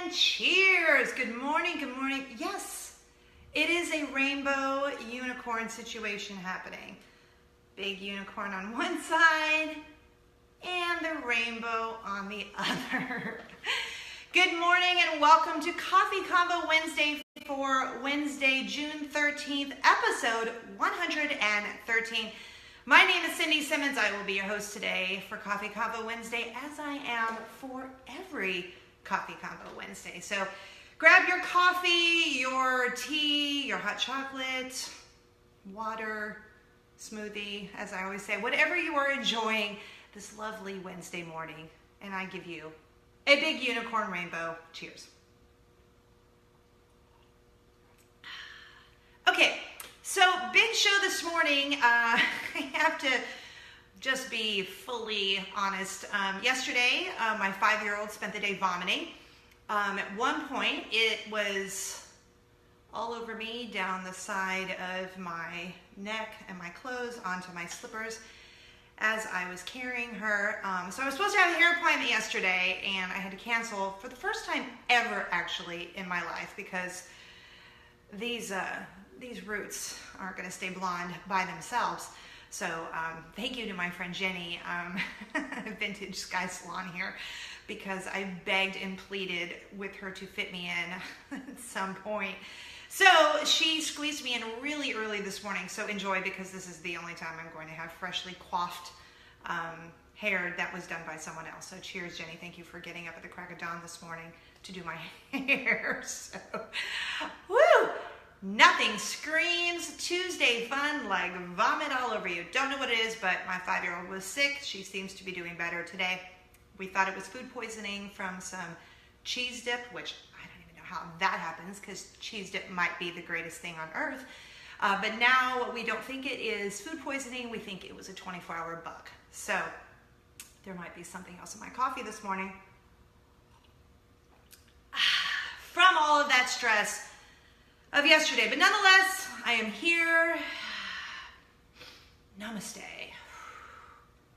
And cheers. Good morning. Good morning. Yes, it is a rainbow unicorn situation happening. Big unicorn on one side and the rainbow on the other. Good morning and welcome to Coffee Convo Wednesday for Wednesday, June 13th, episode 113. My name is Cindy Simmons. I will be your host today for Coffee Convo Wednesday, as I am for every Coffee Convo Wednesday. So grab your coffee, your tea, your hot chocolate, water, smoothie, as I always say, whatever you are enjoying this lovely Wednesday morning. And I give you a big unicorn rainbow. Cheers. Okay, so big show this morning. I have to just be fully honest. Yesterday, my 5-year-old spent the day vomiting. At one point, it was all over me, down the side of my neck and my clothes onto my slippers as I was carrying her. So I was supposed to have a hair appointment yesterday, and I had to cancel for the first time ever, actually, in my life, because these roots aren't going to stay blonde by themselves. So thank you to my friend Jenny, Vintage Sky Salon here, because I begged and pleaded with her to fit me in at some point. So she squeezed me in really early this morning. So enjoy, because this is the only time I'm going to have freshly coiffed hair that was done by someone else. So cheers, Jenny. Thank you for getting up at the crack of dawn this morning to do my hair. So, woo! Nothing screams Tuesday fun like vomit all over you. Don't know what it is, but my 5-year-old was sick. She seems to be doing better today. We thought it was food poisoning from some cheese dip, which I don't even know how that happens, because cheese dip might be the greatest thing on earth. But now we don't think it is food poisoning. We think it was a 24-hour bug. So there might be something else in my coffee this morning. From all of that stress of yesterday. But nonetheless, I am here. Namaste.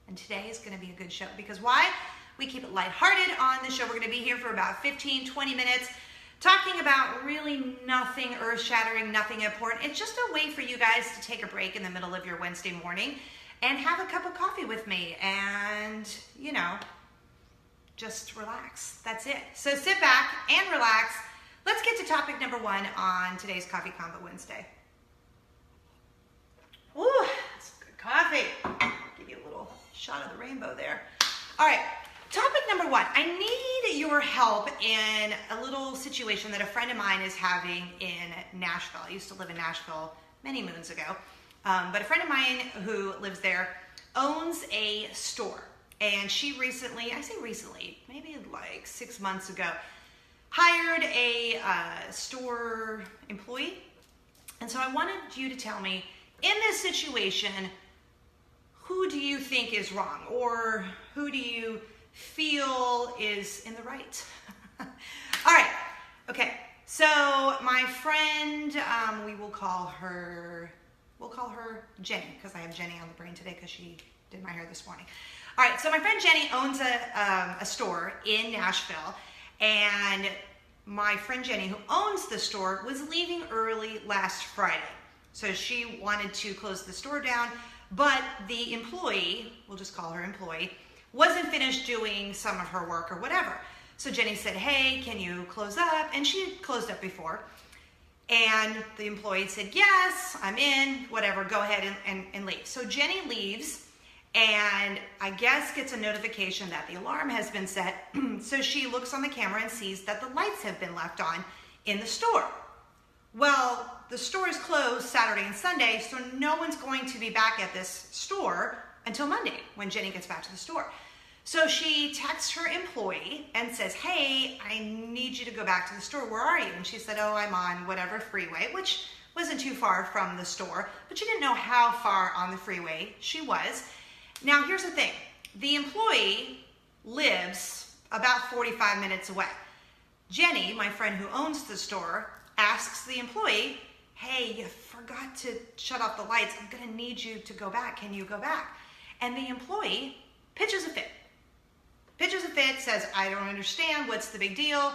And today is going to be a good show, because why? We keep it lighthearted on the show. We're going to be here for about 15, 20 minutes talking about really nothing earth-shattering, nothing important. It's just a way for you guys to take a break in the middle of your Wednesday morning and have a cup of coffee with me and, you know, just relax. That's it. So sit back and relax. Let's get to topic number 1 on today's Coffee Convo Wednesday. Ooh, that's good coffee. Give you a little shot of the rainbow there. All right, topic number 1. I need your help in a little situation that a friend of mine is having in Nashville. I used to live in Nashville many moons ago, but a friend of mine who lives there owns a store. And she recently, I say recently, maybe like 6 months ago, hired a store employee. And so I wanted you to tell me, in this situation, who do you think is wrong? Or who do you feel is in the right? All right, okay. So my friend, we'll call her Jenny, because I have Jenny on the brain today because she did my hair this morning. All right, so my friend Jenny owns a store in Nashville. And my friend Jenny, who owns the store, was leaving early last Friday. So she wanted to close the store down, but the employee, we'll just call her employee, wasn't finished doing some of her work or whatever. So Jenny said, hey, can you close up? And she had closed up before. And the employee said, yes, I'm in, whatever, go ahead and leave. So Jenny leaves, and I guess gets a notification that the alarm has been set. So she looks on the camera and sees that the lights have been left on in the store. Well, the store is closed Saturday and Sunday, so no one's going to be back at this store until Monday when Jenny gets back to the store. So she texts her employee and says, hey, I need you to go back to the store. Where are you? And she said, oh, I'm on whatever freeway, which wasn't too far from the store, but she didn't know how far on the freeway she was. Now, here's the thing. The employee lives about 45 minutes away. Jenny, my friend who owns the store, asks the employee, hey, you forgot to shut off the lights. I'm going to need you to go back. Can you go back? And the employee pitches a fit, says, I don't understand. What's the big deal?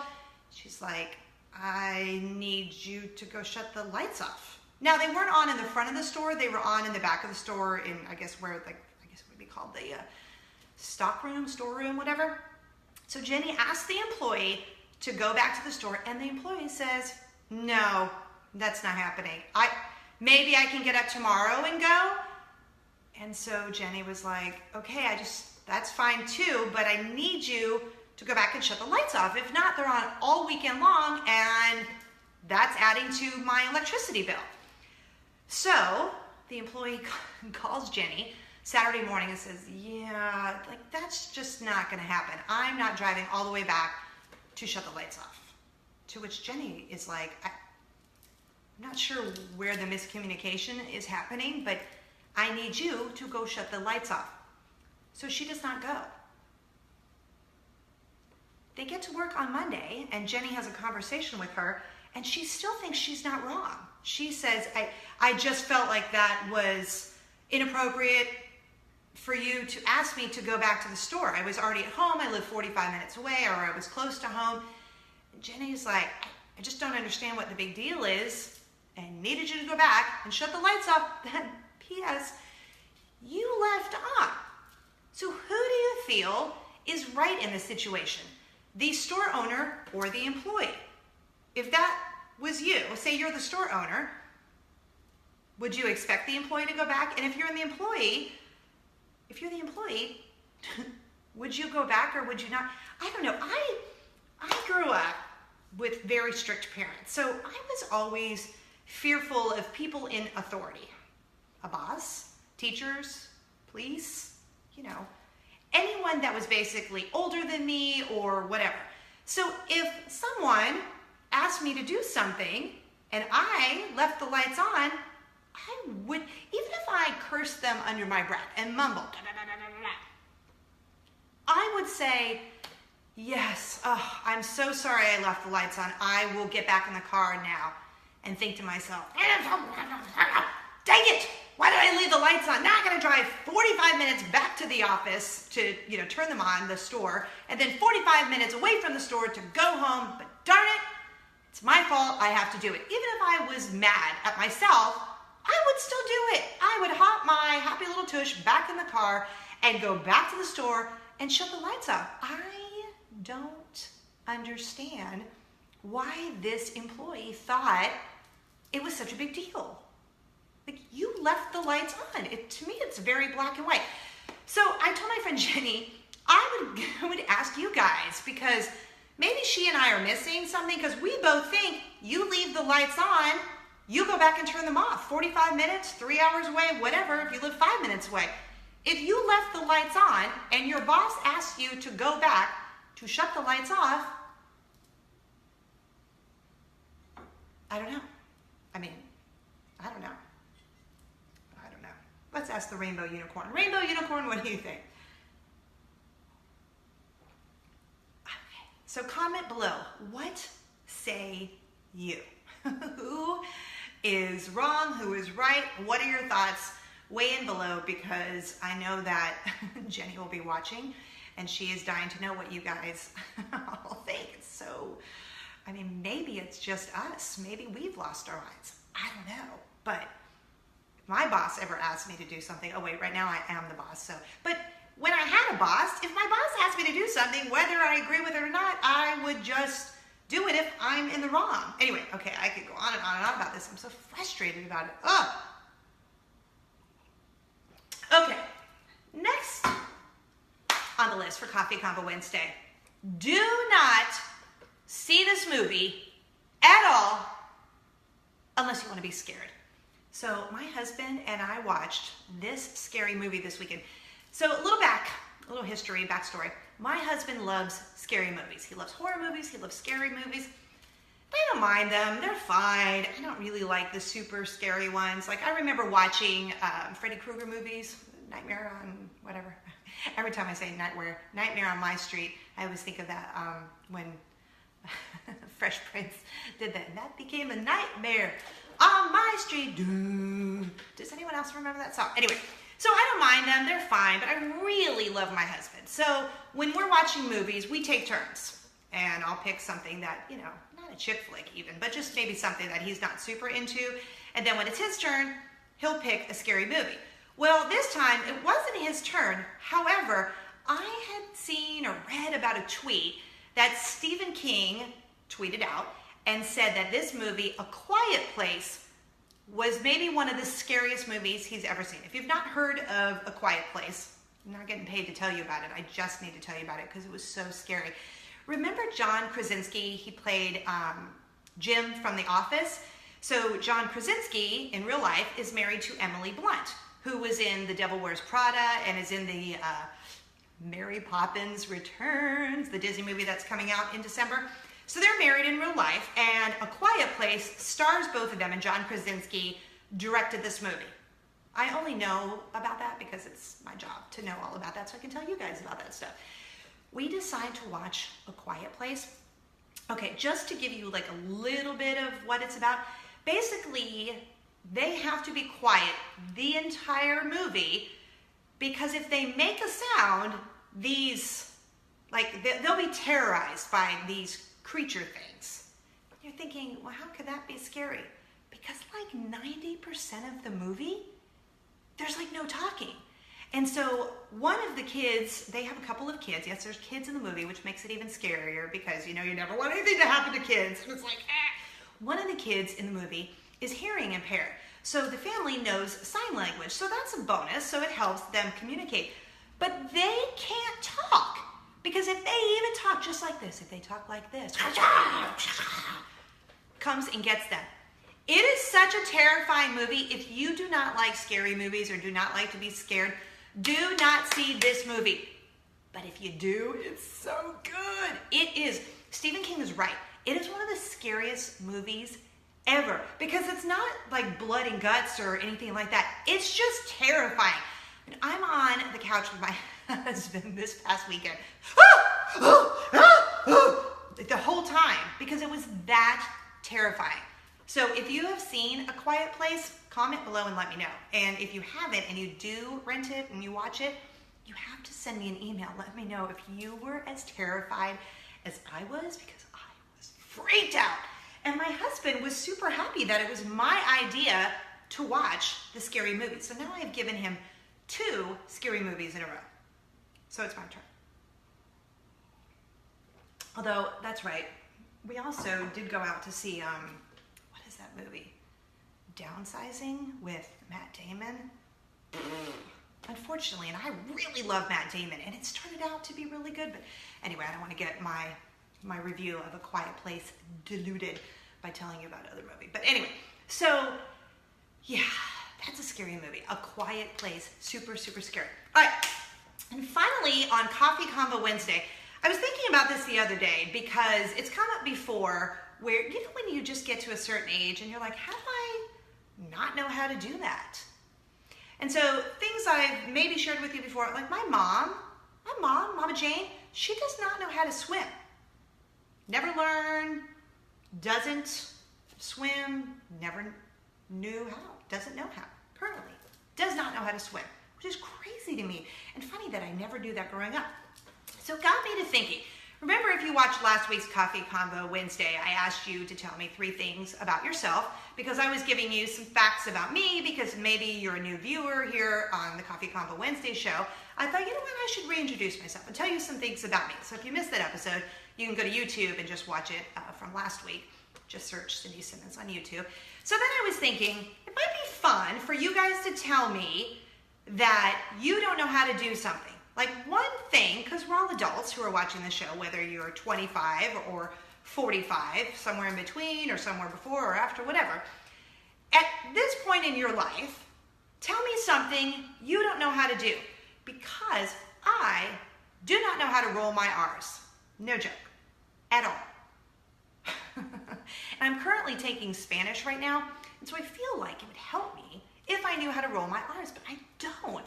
She's like, I need you to go shut the lights off. Now, they weren't on in the front of the store. They were on in the back of the store in, I guess, where, like, I guess it would be called the stockroom, storeroom, whatever. So Jenny asked the employee to go back to the store, and the employee says, no, that's not happening. Maybe I can get up tomorrow and go. And so Jenny was like, okay, that's fine too, but I need you to go back and shut the lights off. If not, they're on all weekend long, and that's adding to my electricity bill. So the employee calls Jenny Saturday morning and says, yeah, like that's just not gonna happen. I'm not driving all the way back to shut the lights off. To which Jenny is like, I'm not sure where the miscommunication is happening, but I need you to go shut the lights off. So she does not go. They get to work on Monday, and Jenny has a conversation with her, and she still thinks she's not wrong. She says, I just felt like that was inappropriate for you to ask me to go back to the store. I was already at home. I lived 45 minutes away, or I was close to home. And Jenny's like, I just don't understand what the big deal is, and needed you to go back and shut the lights off. Then, P.S., you left on. So who do you feel is right in this situation? The store owner or the employee? If that was you, say you're the store owner, would you expect the employee to go back? And if you're the employee, would you go back or would you not? I don't know. I grew up with very strict parents, so I was always fearful of people in authority. A boss, teachers, police, anyone that was basically older than me or whatever. So if someone asked me to do something and I left the lights on, I would, even if I cursed them under my breath and mumbled, I would say, yes, I'm so sorry I left the lights on. I will get back in the car now, and think to myself, dang it! Why did I leave the lights on? Now I gotta drive 45 minutes back to the office to, turn them on, the store, and then 45 minutes away from the store to go home. But darn it, it's my fault. I have to do it. Even if I was mad at myself, I would still do it. I would hop my happy little tush back in the car and go back to the store and shut the lights off. I don't understand why this employee thought it was such a big deal. Like, you left the lights on. To me, it's very black and white. So I told my friend Jenny, I would ask you guys, because maybe she and I are missing something, because we both think you leave the lights on, you go back and turn them off. 45 minutes, 3 hours away, whatever, if you live 5 minutes away. If you left the lights on and your boss asked you to go back to shut the lights off, I don't know. I don't know. Let's ask the rainbow unicorn. Rainbow unicorn, what do you think? Okay, so comment below. What say you? Who is wrong? Who is right? What are your thoughts? Weigh in below, because I know that Jenny will be watching and she is dying to know what you guys all think. So, maybe it's just us. Maybe we've lost our minds. I don't know. But if my boss ever asked me to do something, oh wait, right now I am the boss. But when I had a boss, if my boss asked me to do something, whether I agree with it or not, I would just do it if I'm in the wrong. Anyway, okay, I could go on and on and on about this. I'm so frustrated about it. Ugh. Okay, next on the list for Coffee Convo Wednesday. Do not see this movie at all unless you want to be scared. So my husband and I watched this scary movie this weekend. So a little history, backstory. My husband loves scary movies. He loves horror movies. He loves scary movies. I don't mind them. They're fine. I don't really like the super scary ones. Like, I remember watching Freddy Krueger movies, Nightmare on whatever. Every time I say Nightmare on My Street, I always think of that when Fresh Prince did that. And that became a nightmare on my street. Does anyone else remember that song? Anyway, so I don't mind them. They're fine. But I really love my husband. So when we're watching movies, we take turns. and I'll pick something that, not a chick flick even, but just maybe something that he's not super into. And then when it's his turn, he'll pick a scary movie. Well, this time it wasn't his turn. However, I had seen or read about a tweet that Stephen King tweeted out and said that this movie, A Quiet Place, was maybe one of the scariest movies he's ever seen. If you've not heard of A Quiet Place, I'm not getting paid to tell you about it. I just need to tell you about it because it was so scary. Remember John Krasinski? He played Jim from The Office. So John Krasinski, in real life, is married to Emily Blunt, who was in The Devil Wears Prada and is in the Mary Poppins Returns, the Disney movie that's coming out in December. So they're married in real life, and A Quiet Place stars both of them, and John Krasinski directed this movie. I only know about that because it's my job to know all about that, so I can tell you guys about that stuff. We decide to watch A Quiet Place. Okay, just to give you like a little bit of what it's about, basically they have to be quiet the entire movie because if they make a sound, they'll be terrorized by these creature things. You're thinking, well, how could that be scary? Because like 90% of the movie, there's like no talking. And so one of the kids, they have a couple of kids. Yes, there's kids in the movie, which makes it even scarier because, you never want anything to happen to kids. And it's like, One of the kids in the movie is hearing impaired. So the family knows sign language. So that's a bonus. So it helps them communicate. But they can't talk. Because if they even talk just like this, if they talk like this, comes and gets them. It is such a terrifying movie. If you do not like scary movies or do not like to be scared, do not see this movie. But if you do, it's so good. It is. Stephen King is right. It is one of the scariest movies ever because it's not like blood and guts or anything like that. It's just terrifying. And I'm on the couch with my husband this past weekend. The whole time because it was that terrifying. So if you have seen A Quiet Place, comment below and let me know. And if you haven't and you do rent it and you watch it, you have to send me an email. Let me know if you were as terrified as I was because I was freaked out. And my husband was super happy that it was my idea to watch the scary movie. So now I've given him 2 scary movies in a row. So it's my turn. Although, that's right, we also did go out to see, what is that movie? Downsizing with Matt Damon. Unfortunately, and I really love Matt Damon, and it started out to be really good, but anyway, I don't want to get my review of A Quiet Place diluted by telling you about other movie. But anyway, so yeah, that's a scary movie. A Quiet Place, super, super scary. All right, and finally on Coffee Convo Wednesday, I was thinking about this the other day because it's come up before where, when you just get to a certain age and you're like, how do I not know how to do that? And so things I've maybe shared with you before, like my mom, Mama Jane, she does not know how to swim. Never learned, doesn't swim, never knew how, doesn't know how, currently, does not know how to swim, which is crazy to me. And funny that I never knew that growing up. So it got me to thinking. Remember, if you watched last week's Coffee Convo Wednesday, I asked you to tell me 3 things about yourself because I was giving you some facts about me because maybe you're a new viewer here on the Coffee Convo Wednesday show. I thought, what, I should reintroduce myself and tell you some things about me. So if you missed that episode, you can go to YouTube and just watch it from last week. Just search Cindy Simmons on YouTube. So then I was thinking, it might be fun for you guys to tell me that you don't know how to do something. Like one thing, because we're all adults who are watching the show, whether you're 25 or 45, somewhere in between or somewhere before or after, whatever. At this point in your life, tell me something you don't know how to do because I do not know how to roll my R's. No joke. At all. And I'm currently taking Spanish right now, and so I feel like it would help me if I knew how to roll my R's, but I don't.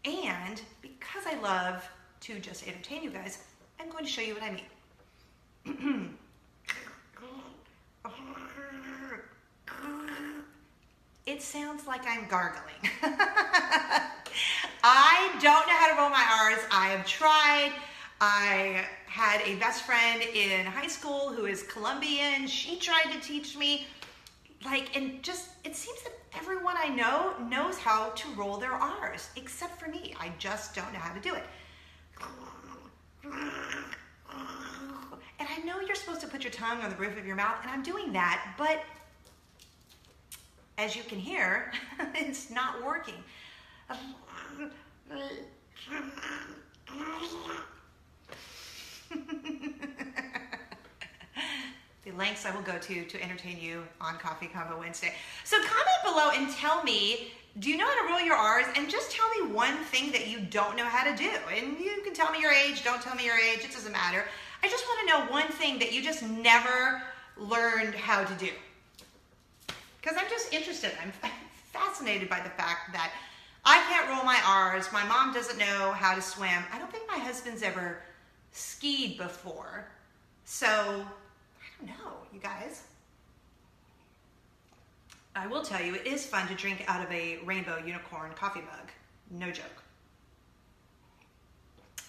And because I love to just entertain you guys, I'm going to show you what I mean. It sounds like I'm gargling. I don't know how to roll my R's. I have tried. I had a best friend in high school who is Colombian. She tried to teach me, and just, it seems that everyone I know knows how to roll their R's, except for me. I just don't know how to do it. And I know you're supposed to put your tongue on the roof of your mouth, and I'm doing that, but as you can hear, it's not working. The lengths I will go to entertain you on Coffee Convo Wednesday. So comment below and tell me, do you know how to roll your R's? And just tell me one thing that you don't know how to do. And you can tell me your age, don't tell me your age, it doesn't matter. I just want to know one thing that you just never learned how to do. Because I'm just interested. I'm fascinated by the fact that I can't roll my R's. My mom doesn't know how to swim. I don't think my husband's ever skied before. So, I don't know, you guys. I will tell you, it is fun to drink out of a rainbow unicorn coffee mug. No joke.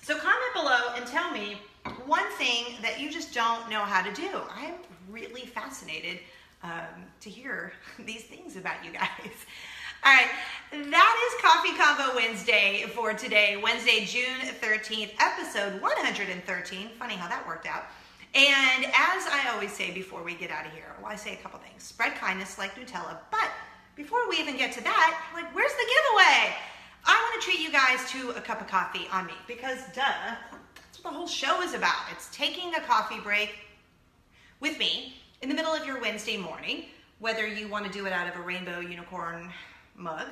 So comment below and tell me one thing that you just don't know how to do. I'm really fascinated to hear these things about you guys. All right, that is Coffee Convo Wednesday for today, Wednesday, June 13th, episode 113. Funny how that worked out. And as I always say before we get out of here, well, I say a couple things. Spread kindness like Nutella. But before we even get to that, where's the giveaway? I want to treat you guys to a cup of coffee on me because, duh, that's what the whole show is about. It's taking a coffee break with me in the middle of your Wednesday morning, whether you want to do it out of a rainbow unicorn mug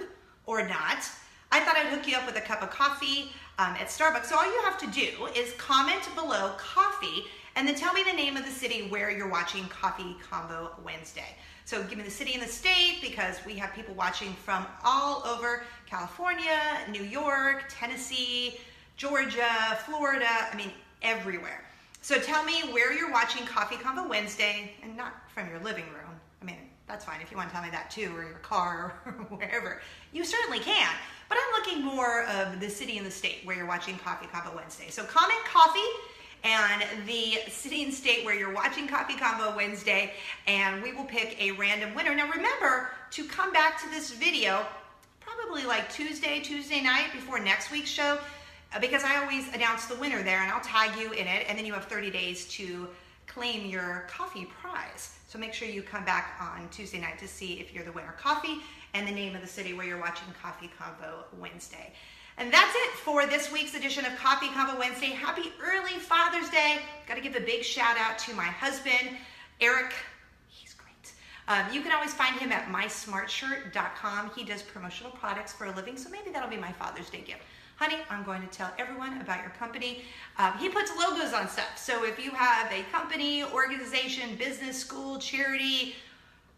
or not. I thought I'd hook you up with a cup of coffee at Starbucks. So all you have to do is comment below coffee and then tell me the name of the city where you're watching Coffee Convo Wednesday. So give me the city and the state because we have people watching from all over California, New York, Tennessee, Georgia, Florida, I mean, everywhere. So tell me where you're watching Coffee Convo Wednesday and not from your living room. I mean, that's fine if you want to tell me that too, or your car or wherever. You certainly can. But I'm looking more of the city and the state where you're watching Coffee Convo Wednesday. So comment coffee and the city and state where you're watching Coffee Convo Wednesday, and we will pick a random winner. Now remember to come back to this video probably like Tuesday night before next week's show, because I always announce the winner there and I'll tag you in it, and then you have 30 days to claim your coffee prize. So make sure you come back on Tuesday night to see if you're the winner. Coffee and the name of the city where you're watching Coffee Convo Wednesday. And that's it for this week's edition of Coffee Convo Wednesday. Happy early Father's Day. Got to give a big shout out to my husband, Eric. He's great. You can always find him at mysmartshirt.com. He does promotional products for a living, so maybe that'll be my Father's Day gift. Honey, I'm going to tell everyone about your company. He puts logos on stuff. So if you have a company, organization, business, school, charity,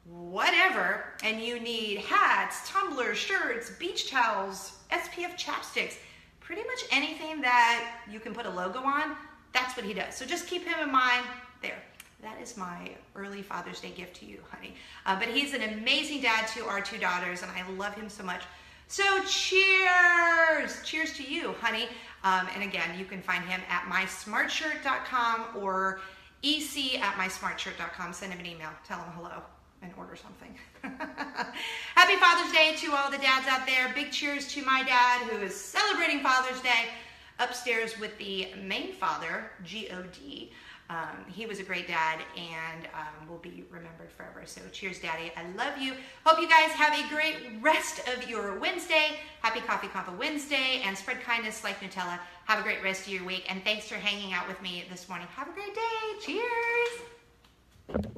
whatever, and you need hats, tumblers, shirts, beach towels, SPF chapsticks, pretty much anything that you can put a logo on, that's what he does. So just keep him in mind there. That is my early Father's Day gift to you, honey. But he's an amazing dad to our two daughters, and I love him so much. So cheers! Cheers to you, honey. And again, you can find him at mysmartshirt.com or ec@mysmartshirt.com. Send him an email. Tell him hello and order something. Happy Father's Day to all the dads out there. Big cheers to my dad who is celebrating Father's Day upstairs with the main father, G-O-D. He was a great dad and will be remembered forever. So cheers, Daddy. I love you. Hope you guys have a great rest of your Wednesday. Happy Coffee Convo Wednesday, and spread kindness like Nutella. Have a great rest of your week, and thanks for hanging out with me this morning. Have a great day. Cheers.